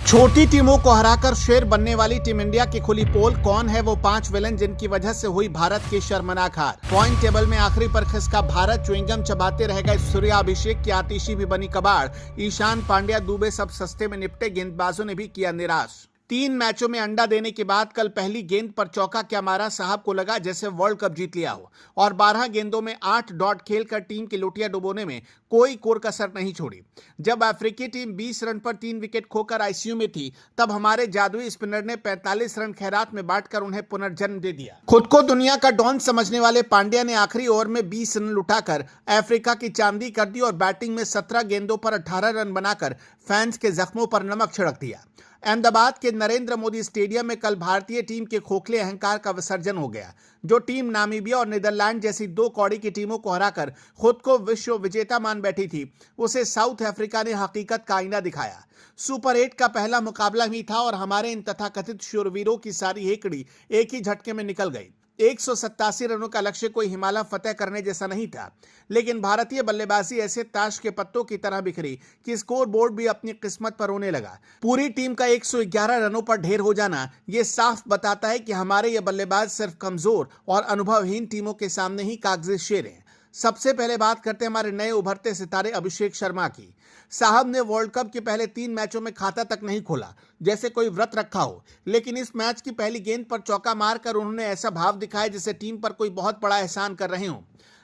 छोटी टीमों को हराकर शेर बनने वाली टीम इंडिया की खुली पोल। कौन है वो 5 विलेन जिनकी वजह से हुई भारत की शर्मनाक हार। पॉइंट टेबल में आखिरी पर खिसका भारत। च्युइंगम चबाते रह गए सूर्याभिषेक की आतिशी भी बनी कबाड़। ईशान पांड्या, दुबे सब सस्ते में निपटे। गेंदबाजों ने भी किया निराश। 3 मैचों में अंडा देने के बाद कल पहली गेंद पर चौका क्या मारा, साहब को लगा जैसे वर्ल्ड कप जीत लिया हो। और 12 गेंदों में 8 डॉट खेलकर टीम की लुटिया डुबोने में कोई कोर कसर नहीं छोड़ी। जब अफ्रीकी टीम 20 रन पर 3 विकेट खोकर आईसीयू में थी, तब हमारे जादुई स्पिनर ने 45 रन खैरात में बांटकर उन्हें पुनर्जन्म दे दिया। खुद को दुनिया का डॉन समझने वाले पांड्या ने आखिरी ओवर में 20 रन लुटाकर अफ्रीका की चांदी कर दी और बैटिंग में 17 गेंदों पर 18 रन बनाकर फैंस के जख्मों पर नमक छिड़क दिया। अहमदाबाद के नरेंद्र मोदी स्टेडियम में कल भारतीय टीम के खोखले अहंकार का विसर्जन हो गया। जो टीम नामीबिया और नीदरलैंड जैसी 2 कौड़ी की टीमों को हराकर खुद को विश्व विजेता मान बैठी थी, उसे साउथ अफ्रीका ने हकीकत का आईना दिखाया। सुपर 8 का पहला मुकाबला ही था और हमारे इन तथाकथित शूरवीरों की सारी हेकड़ी एक ही झटके में निकल गई। 187 रनों का लक्ष्य कोई हिमालय फतेह करने जैसा नहीं था, लेकिन भारतीय बल्लेबाजी ऐसे ताश के पत्तों की तरह बिखरी कि स्कोर बोर्ड भी अपनी किस्मत पर रोने लगा। पूरी टीम का 111 रनों पर ढेर हो जाना ये साफ बताता है कि हमारे ये बल्लेबाज सिर्फ कमजोर और अनुभवहीन टीमों के सामने ही कागजी शेर हैं। सबसे पहले बात करते हैं हमारे नए उभरते सितारे अभिषेक शर्मा की। साहब ने वर्ल्ड कप के पहले 3 मैचों में खाता तक नहीं खोला, जैसे कोई व्रत रखा हो। लेकिन इस मैच की पहली गेंद पर चौका मारकर उन्होंने ऐसा भाव दिखाया जैसे टीम पर कोई बहुत बड़ा एहसान कर रहे हों।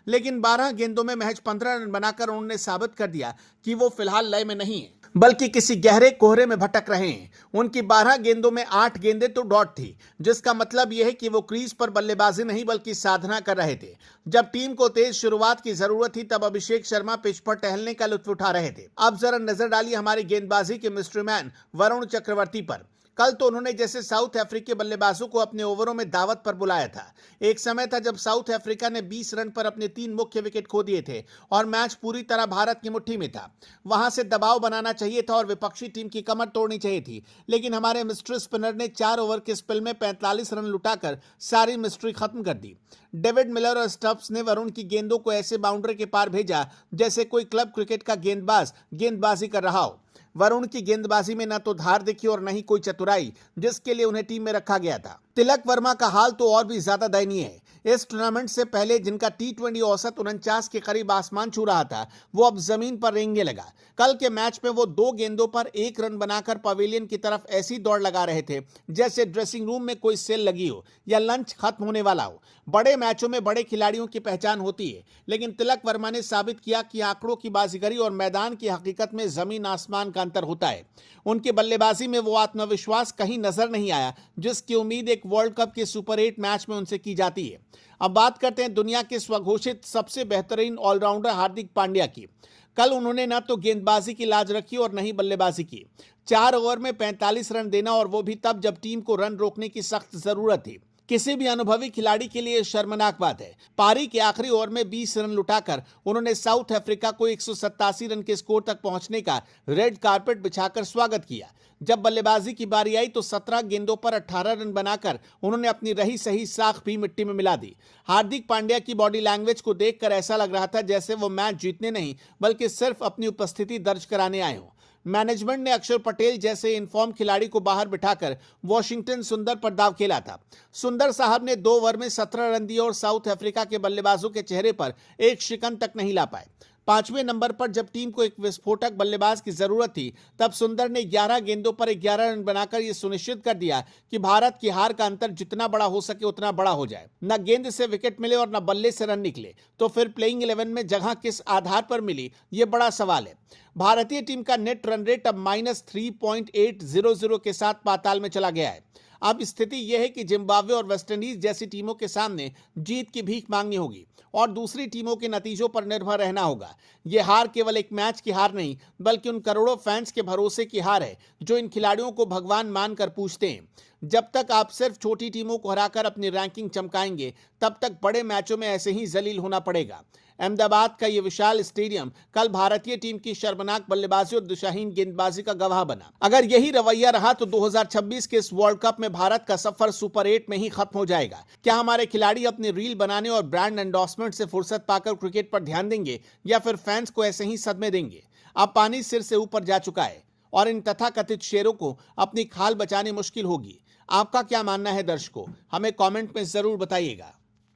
लेकिन 12 गेंदों में महज 15 रन बनाकर उन्होंने साबित कर दिया कि वो फिलहाल लय में नहीं है, बल्कि किसी गहरे कोहरे में भटक रहे हैं। उनकी 12 गेंदों में 8 गेंदें तो डॉट थी, जिसका मतलब यह है कि वो क्रीज पर बल्लेबाजी नहीं बल्कि साधना कर रहे थे। जब टीम को तेज शुरुआत की जरूरत थी, तब अभिषेक शर्मा पिच पर टहलने का लुत्फ उठा रहे थे। अब जरा नजर डालिए हमारी गेंदबाजी के मिस्ट्री मैन वरुण चक्रवर्ती पर। कल तो उन्होंने जैसे साउथ अफ्रीकी बल्लेबाजों को अपने ओवरों में दावत पर बुलाया था। एक समय था जब साउथ अफ्रीका ने 20 रन पर अपने 3 मुख्य विकेट खो दिए थे और मैच पूरी तरह भारत की मुट्ठी में था। वहां से दबाव बनाना चाहिए था और विपक्षी टीम की कमर तोड़नी चाहिए थी। लेकिन हमारे मिस्ट्री स्पिनर ने 4 ओवर के स्पेल में 45 रन लुटाकर सारी मिस्ट्री खत्म कर दी। डेविड मिलर और स्टब्स ने वरुण की गेंदों को ऐसे बाउंड्री के पार भेजा जैसे कोई क्लब क्रिकेट का गेंदबाज गेंदबाजी कर रहा हो। वरुण की गेंदबाजी में न तो धार दिखी और न ही कोई चतुराई, जिसके लिए उन्हें टीम में रखा गया था। तिलक वर्मा का हाल तो और भी ज्यादा दयनीय है। इस टूर्नामेंट से पहले जिनका T20 औसत 49 के करीब आसमान छू रहा था, वो अब जमीन पर रेंगने लगा। कल के मैच में वो 2 गेंदों पर 1 रन बनाकर पवेलियन की तरफ ऐसी दौड़ लगा रहे थे जैसे ड्रेसिंग रूम में कोई सेल लगी हो या लंच खत्म होने वाला हो। बड़े मैचों में बड़े खिलाड़ियों की पहचान होती है, लेकिन तिलक वर्मा ने साबित किया कि आंकड़ों की बाजीगरी और मैदान की हकीकत में जमीन आसमान का अंतर होता है। उनकी बल्लेबाजी में वो आत्मविश्वास कहीं नजर नहीं आया जिसकी उम्मीद एक वर्ल्ड कप के सुपर 8 मैच में उनसे की जाती है। अब बात करते हैं दुनिया के स्वघोषित सबसे बेहतरीन ऑलराउंडर हार्दिक पांड्या की। कल उन्होंने न तो गेंदबाजी की लाज रखी और न ही बल्लेबाजी की। 4 ओवर में 45 रन देना, और वो भी तब जब टीम को रन रोकने की सख्त जरूरत थी, किसी भी अनुभवी खिलाड़ी के लिए शर्मनाक बात है। पारी के आखिरी ओवर में 20 रन लुटाकर उन्होंने साउथ अफ्रीका को 187 रन के स्कोर तक पहुंचने का रेड कारपेट बिछाकर स्वागत किया। जब बल्लेबाजी की बारी आई तो 17 गेंदों पर 18 रन बनाकर उन्होंने अपनी रही सही साख भी मिट्टी में मिला दी। हार्दिक पांड्या की बॉडी लैंग्वेज को देखकर ऐसा लग रहा था जैसे वो मैच जीतने नहीं बल्कि सिर्फ अपनी उपस्थिति दर्ज कराने आए हों। मैनेजमेंट ने अक्षर पटेल जैसे इनफॉर्म खिलाड़ी को बाहर बिठाकर वॉशिंगटन सुंदर पर दाव खेला था। सुंदर साहब ने 2 ओवर में 17 रन दिए और साउथ अफ्रीका के बल्लेबाजों के चेहरे पर एक शिकन तक नहीं ला पाए। 5वें नंबर पर जब टीम को एक विस्फोटक बल्लेबाज की जरूरत थी, तब सुंदर ने 11 गेंदों पर 11 रन बनाकर यह सुनिश्चित कर दिया कि भारत की हार का अंतर जितना बड़ा हो सके उतना बड़ा हो जाए। न गेंद से विकेट मिले और न बल्ले से रन निकले, तो फिर प्लेइंग 11 में जगह किस आधार पर मिली, ये बड़ा सवाल है। भारतीय टीम का नेट रन रेट अब -3.800 के साथ पाताल में चला गया है। अब स्थिति यह है कि जिम्बाब्वे और वेस्टइंडीज जैसी टीमों के सामने जीत की भीख मांगनी होगी और दूसरी टीमों के नतीजों पर निर्भर रहना होगा। यह हार केवल एक मैच की हार नहीं, बल्कि उन करोड़ों फैंस के भरोसे की हार है जो इन खिलाड़ियों को भगवान मानकर पूछते हैं। जब तक आप सिर्फ छोटी टीमों को हराकर अपनी रैंकिंग चमकाएंगे, तब तक बड़े मैचों में ऐसे ही जलील होना पड़ेगा। अहमदाबाद का यह विशाल स्टेडियम कल भारतीय टीम की शर्मनाक बल्लेबाजी और दिशाहीन गेंदबाजी का गवाह बना। अगर यही रवैया रहा तो 2026 के इस वर्ल्ड कप में भारत का सफर सुपर 8 में ही खत्म हो जाएगा। क्या हमारे खिलाड़ी अपनी रील बनाने और ब्रांड एंडोर्समेंट से फुर्सत पाकर क्रिकेट पर ध्यान देंगे या फिर फैंस को ऐसे ही सदमे देंगे? अब पानी सिर से ऊपर जा चुका है और इन तथाकथित शेरों को अपनी खाल बचानी मुश्किल होगी। आपका क्या मानना है दर्शकों, हमें कमेंट में जरूर बताइएगा।